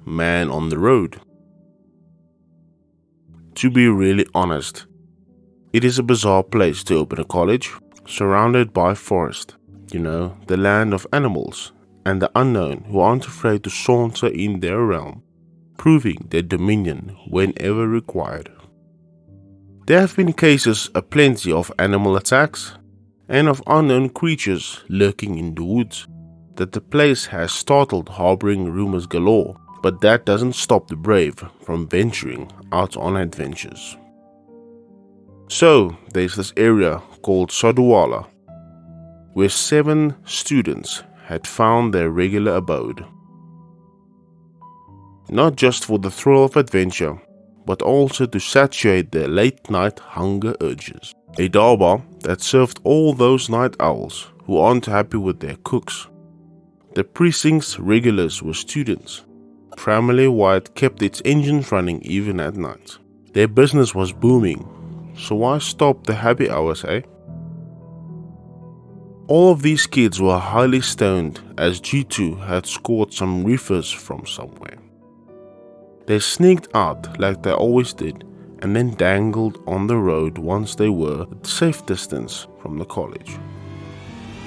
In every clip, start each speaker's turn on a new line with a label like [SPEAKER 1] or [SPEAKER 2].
[SPEAKER 1] man on the road. To be really honest, it is a bizarre place to open a college, surrounded by forest. The land of animals and the unknown who aren't afraid to saunter in their realm, proving their dominion whenever required. There have been cases aplenty of animal attacks and of unknown creatures lurking in the woods that the place has startled, harboring rumors galore, but that doesn't stop the brave from venturing out on adventures. So there's this area called Sodwala, where 7 students had found their regular abode. Not just for the thrill of adventure, but also to satiate their late-night hunger urges. A dhaba that served all those night owls who aren't happy with their cooks. The precinct's regulars were students, primarily why it kept its engines running even at night. Their business was booming, so why stop the happy hours, eh? All of these kids were highly stoned, as G2 had scored some reefers from somewhere. They sneaked out like they always did, and then dangled on the road once they were at safe distance from the college.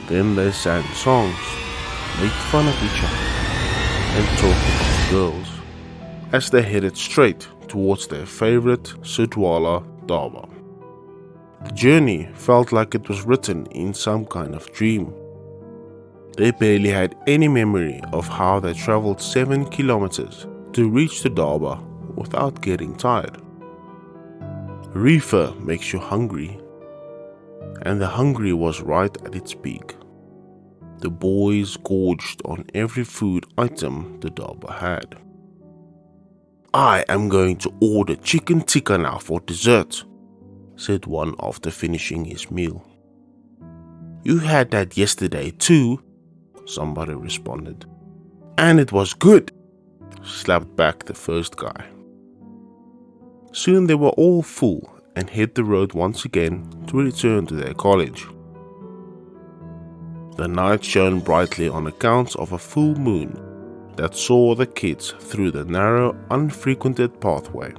[SPEAKER 1] Then they sang songs, made fun of each other, and talked about girls, as they headed straight towards their favorite Sudwala dhaba. The journey felt like it was written in some kind of dream. They barely had any memory of how they traveled 7 kilometers to reach the dhaba without getting tired. Reefer makes you hungry, and the hungry was right at its peak. The boys gorged on every food item the dhaba had. "I am going to order chicken tikka now for dessert," said one after finishing his meal. "You had that yesterday too," somebody responded. "And it was good," slapped back the first guy. Soon they were all full and hit the road once again to return to their college. The night shone brightly on account of a full moon that saw the kids through the narrow, unfrequented pathway.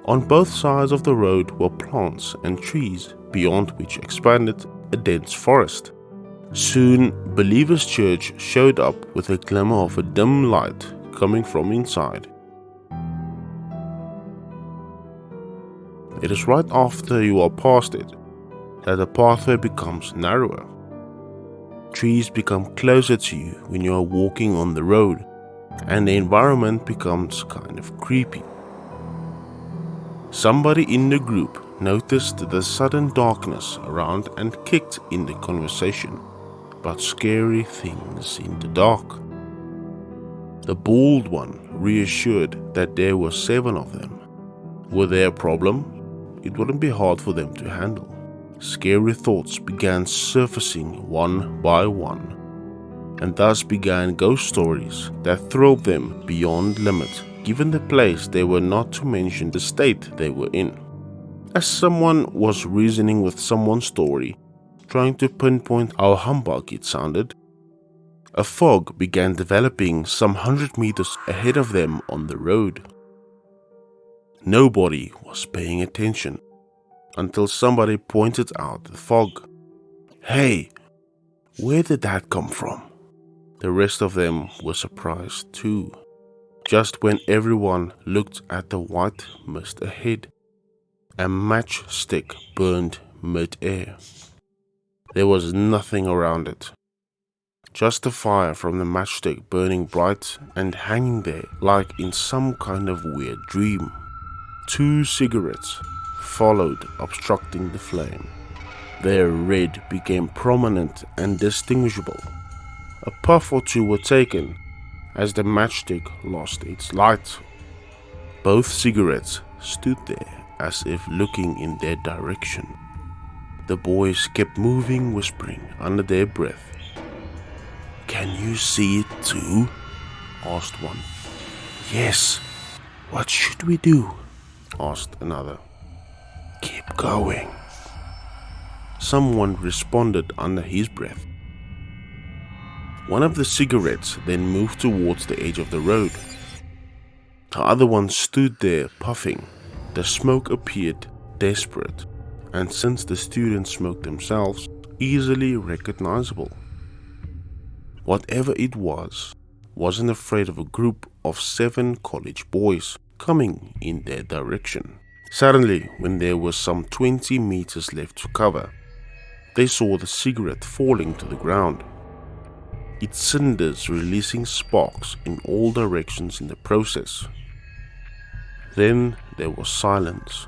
[SPEAKER 1] On both sides of the road were plants and trees, beyond which expanded a dense forest. Soon, Believer's Church showed up with a glimmer of a dim light coming from inside. It is right after you are past it that the pathway becomes narrower. Trees become closer to you when you are walking on the road, and the environment becomes kind of creepy. Somebody in the group noticed the sudden darkness around and kicked in the conversation about scary things in the dark. The bald one reassured that there were 7 of them. Were they a problem? It wouldn't be hard for them to handle. Scary thoughts began surfacing one by one, and thus began ghost stories that thrilled them beyond limit, given the place they were, not to mention the state they were in. As someone was reasoning with someone's story, trying to pinpoint how humbug it sounded, a fog began developing some 100 meters ahead of them on the road. Nobody was paying attention until somebody pointed out the fog. "Hey, where did that come from?" The rest of them were surprised too. Just when everyone looked at the white mist ahead, a matchstick burned mid-air. There was nothing around it, just the fire from the matchstick burning bright and hanging there like in some kind of weird dream. 2 cigarettes followed, obstructing the flame. Their red became prominent and distinguishable. A puff or 2 were taken as the matchstick lost its light. Both cigarettes stood there as if looking in their direction. The boys kept moving, whispering under their breath. "Can you see it too?" asked one. "Yes. What should we do?" asked another. "Keep going," someone responded under his breath. One of the cigarettes then moved towards the edge of the road, The other one stood there puffing. The smoke appeared desperate, and since the students smoked themselves, easily recognizable. Whatever it wasn't afraid of a group of 7 college boys coming in their direction. Suddenly, when there was some 20 meters left to cover, they saw the cigarette falling to the ground, its cinders releasing sparks in all directions in the process. Then there was silence.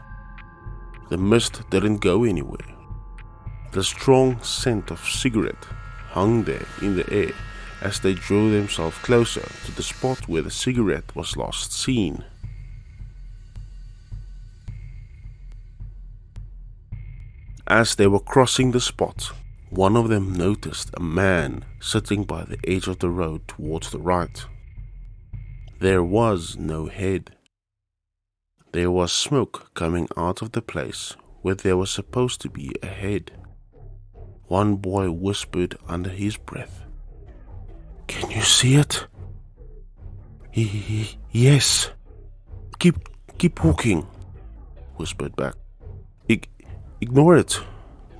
[SPEAKER 1] The mist didn't go anywhere. The strong scent of cigarette hung there in the air as they drew themselves closer to the spot where the cigarette was last seen. As they were crossing the spot, one of them noticed a man sitting by the edge of the road towards the right. There was no head. There was smoke coming out of the place where there was supposed to be a head. One boy whispered under his breath, "Can you see it?" Yes. Keep walking," whispered back. Ignore it.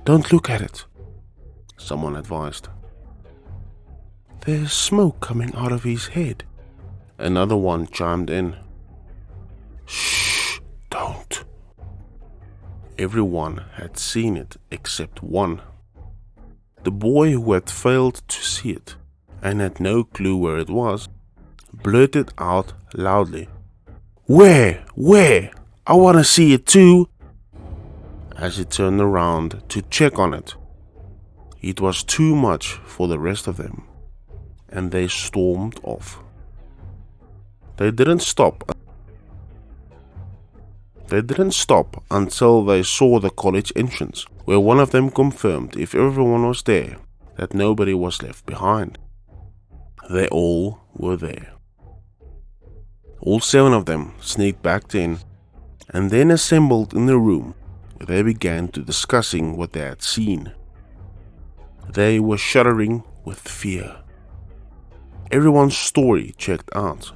[SPEAKER 1] Don't look at it," someone advised. "There's smoke coming out of his head," another one chimed in. "Shh, don't." Everyone had seen it except one. The boy who had failed to see it and had no clue where it was blurted out loudly, Where? I want to see it too." As he turned around to check on it, it was too much for the rest of them, and they stormed off. They didn't stop until they saw the college entrance, where one of them confirmed, if everyone was there, that nobody was left behind. They all were there. All 7 of them sneaked back in and then assembled in the room where they began to discussing what they had seen. They were shuddering with fear. Everyone's story checked out,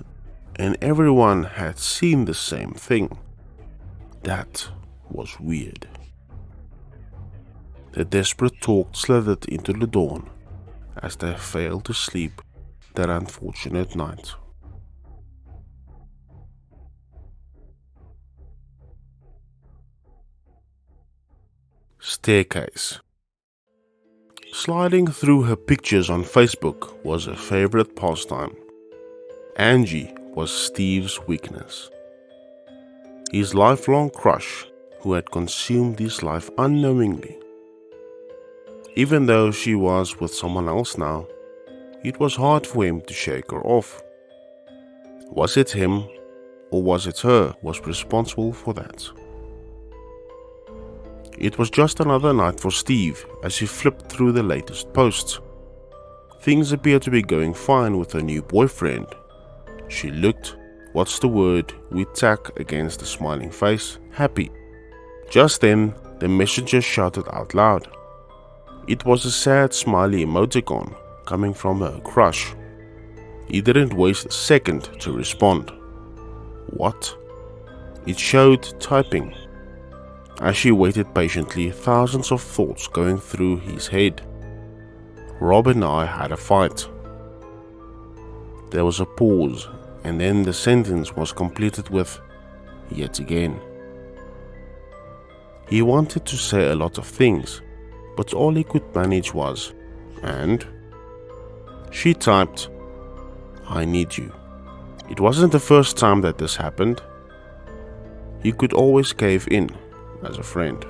[SPEAKER 1] and everyone had seen the same thing. That was weird. The desperate talk slithered into the dawn as they failed to sleep that unfortunate night. Staircase. Sliding through her pictures on Facebook was a favorite pastime. Angie was Steve's weakness. His lifelong crush, who had consumed his life unknowingly. Even though she was with someone else now, it was hard for him to shake her off. Was it him, or was it her who was responsible for that? It was just another night for Steve as he flipped through the latest posts. Things appeared to be going fine with her new boyfriend. She looked, what's the word we tack against the smiling face, happy. Just then, the messenger shouted out loud. It was a sad smiley emoticon coming from her crush. He didn't waste a second to respond. What? It showed typing. As she waited patiently, thousands of thoughts going through his head. Rob and I had a fight. There was a pause, and then the sentence was completed with, yet again. He wanted to say a lot of things, but all he could manage was, and? She typed, I need you. It wasn't the first time that this happened. He could always cave in as a friend.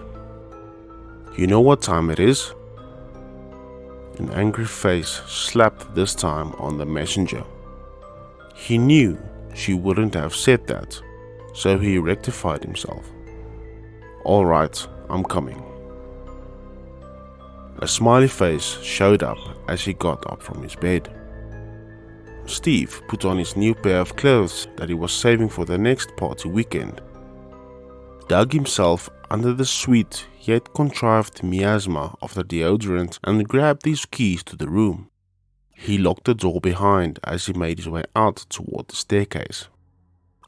[SPEAKER 1] You know what time it is? An angry face slapped this time on the messenger. He knew she wouldn't have said that, so he rectified himself. All right, I'm coming. A smiley face showed up as he got up from his bed. Steve put on his new pair of clothes that he was saving for the next party weekend, dug himself under the sweet yet contrived miasma of the deodorant and grabbed his keys to the room. He locked the door behind as he made his way out toward the staircase.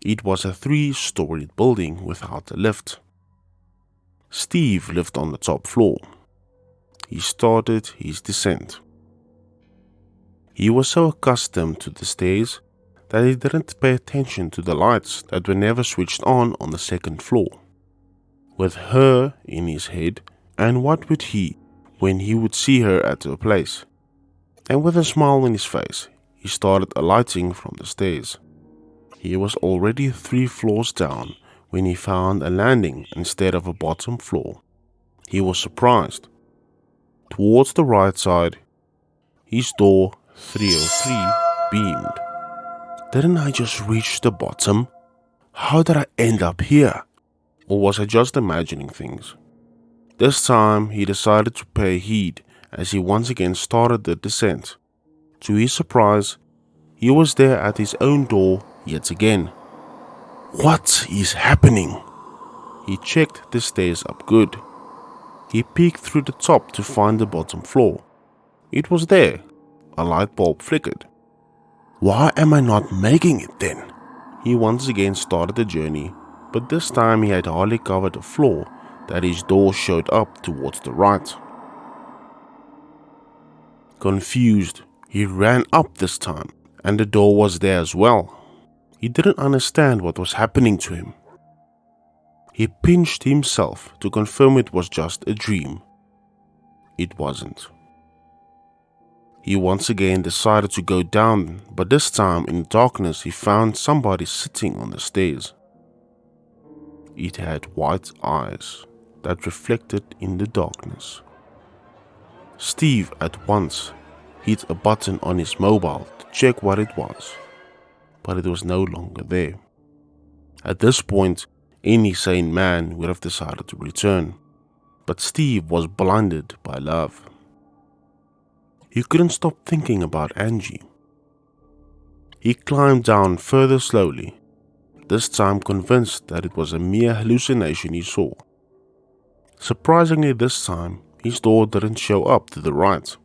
[SPEAKER 1] It was a 3-storied building without a lift. Steve lived on the top floor. He started his descent. He was so accustomed to the stairs that he didn't pay attention to the lights that were never switched on the second floor. With her in his head, and what would he when he would see her at her place? And with a smile on his face, he started alighting from the stairs. He was already 3 floors down when he found a landing instead of a bottom floor. He was surprised. Towards the right side, his door 303 beamed. Didn't I just reach the bottom? How did I end up here? Or was I just imagining things? This time he decided to pay heed as he once again started the descent. To his surprise, he was there at his own door yet again. What is happening? He checked the stairs up good. He peeked through the top to find the bottom floor. It was there. A light bulb flickered. Why am I not making it then? He once again started the journey, but this time he had hardly covered the floor that his door showed up towards the right. Confused, he ran up this time, and the door was there as well. He didn't understand what was happening to him. He pinched himself to confirm it was just a dream. It wasn't. He once again decided to go down, but this time in the darkness he found somebody sitting on the stairs. It had white eyes that reflected in the darkness. Steve at once hit a button on his mobile to check what it was, but it was no longer there. At this point, any sane man would have decided to return, but Steve was blinded by love. He couldn't stop thinking about Angie. He climbed down further slowly, this time convinced that it was a mere hallucination he saw. Surprisingly this time, his door didn't show up to the right.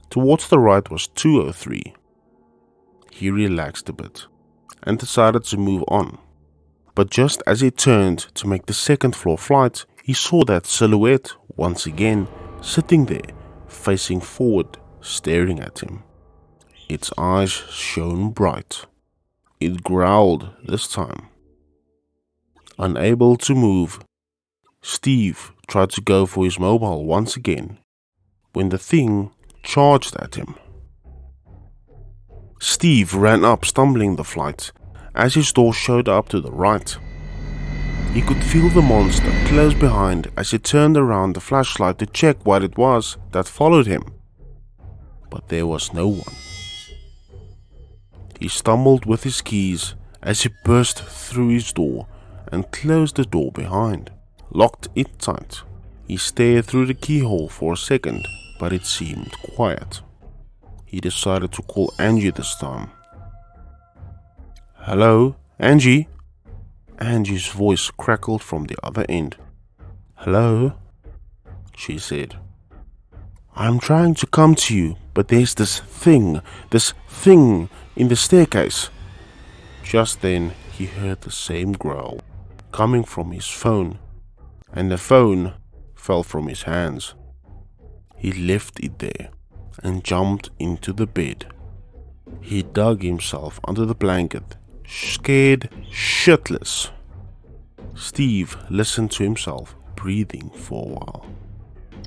[SPEAKER 1] Towards the right was 203. He relaxed a bit and decided to move on. But just as he turned to make the second floor flight, he saw that silhouette once again sitting there, facing forward, staring at him. Its eyes shone bright. It growled this time. Unable to move, Steve tried to go for his mobile once again when the thing charged at him. Steve ran up, stumbling the flight as his door showed up to the right. He could feel the monster close behind as he turned around the flashlight to check what it was that followed him. But there was no one. He stumbled with his keys as he burst through his door and closed the door behind, locked it tight. He stared through the keyhole for a second, but it seemed quiet. He decided to call Angie this time. Hello, Angie? Angie's voice crackled from the other end. Hello? She said. I'm trying to come to you, but there's this thing in the staircase. Just then, he heard the same growl coming from his phone, and the phone fell from his hands. He left it there and jumped into the bed. He dug himself under the blanket, scared shitless. Steve listened to himself breathing for a while,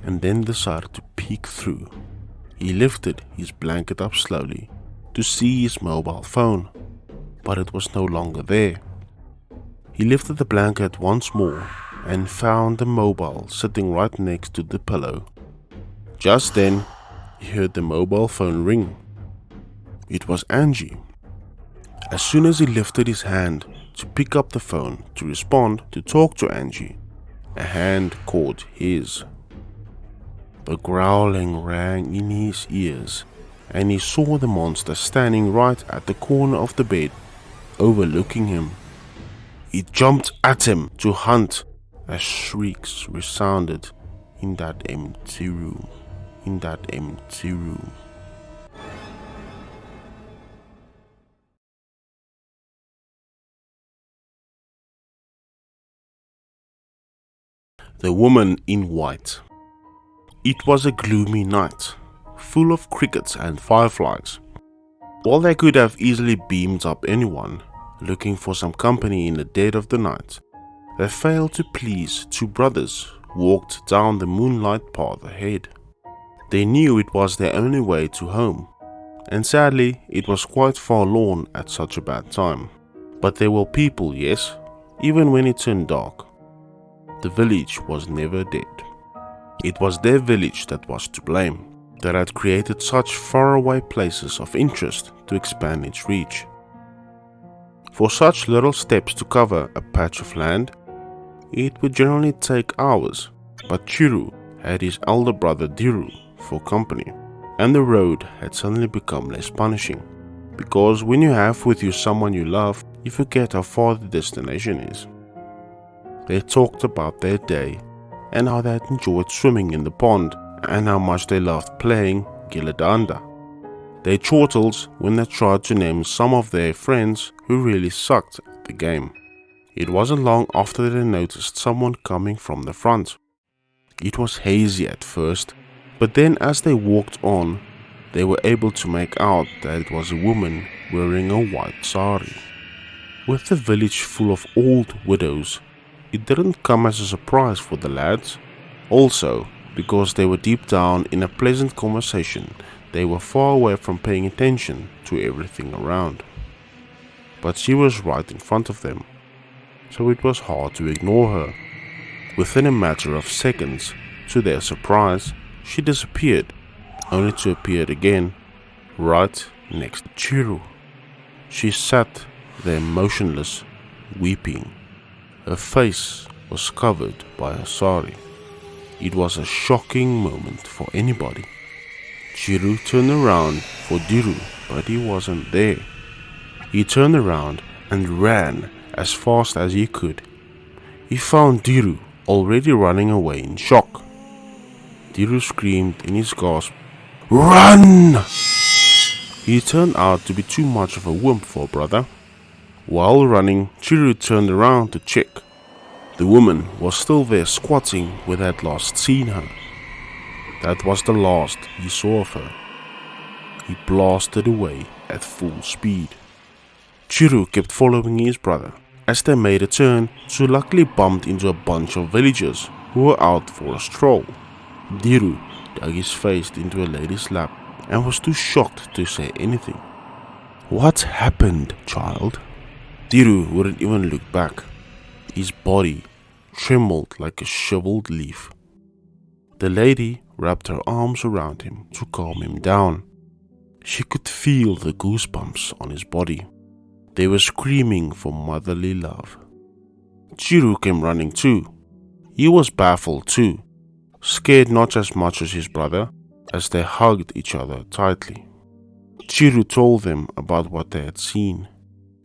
[SPEAKER 1] and then decided to peek through. He lifted his blanket up slowly to see his mobile phone, but it was no longer there. He lifted the blanket once more and found the mobile sitting right next to the pillow. Just then, he heard the mobile phone ring. It was Angie. As soon as he lifted his hand to pick up the phone to respond to talk to Angie, a hand caught his. The growling rang in his ears, and he saw the monster standing right at the corner of the bed, overlooking him. It jumped at him to hunt as shrieks resounded in that empty room. The Woman in White. It was a gloomy night, full of crickets and fireflies. While they could have easily beamed up anyone looking for some company in the dead of the night, they failed to please two brothers who walked down the moonlight path ahead. They knew it was their only way to home, and sadly it was quite forlorn at such a bad time. But there were people, yes, even when it turned dark. The village was never dead. It was their village that was to blame, that had created such faraway places of interest to expand its reach. For such little steps to cover a patch of land, it would generally take hours, but Chiru had his elder brother Diru for company, and the road had suddenly become less punishing, because when you have with you someone you love, you forget how far the destination is. They talked about their day and how they had enjoyed swimming in the pond and how much they loved playing Giladanda. They chortled when they tried to name some of their friends who really sucked at the game. It wasn't long after they noticed someone coming from the front. It was hazy at first, but then as they walked on, they were able to make out that it was a woman wearing a white sari. With the village full of old widows, it didn't come as a surprise for the lads. Also, because they were deep down in a pleasant conversation, they were far away from paying attention to everything around. But she was right in front of them, so it was hard to ignore her. Within a matter of seconds, to their surprise, she disappeared, only to appear again, right next to Chiru. She sat there motionless, weeping. Her face was covered by her sari. It was a shocking moment for anybody. Chiru turned around for Diru, but he wasn't there. He turned around and ran as fast as he could. He found Diru already running away in shock. Diru screamed in his gasp, "Run!" He turned out to be too much of a wimp for a brother. While running, Chiru turned around to check. The woman was still there squatting where they had last seen her. That was the last he saw of her. He blasted away at full speed. Chiru kept following his brother. As they made a turn, she luckily bumped into a bunch of villagers who were out for a stroll. Diru dug his face into a lady's lap and was too shocked to say anything. "What happened, child?" Diru wouldn't even look back. His body trembled like a shriveled leaf. The lady wrapped her arms around him to calm him down. She could feel the goosebumps on his body. They were screaming for motherly love. Chiru came running too. He was baffled too, scared not as much as his brother, as they hugged each other tightly. Chiru told them about what they had seen.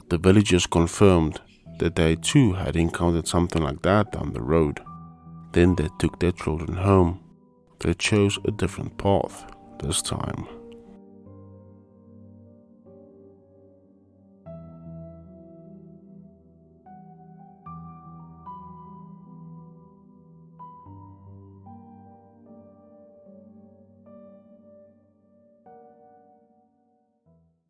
[SPEAKER 1] The villagers confirmed that they too had encountered something like that down the road. Then they took their children home. They chose a different path this time.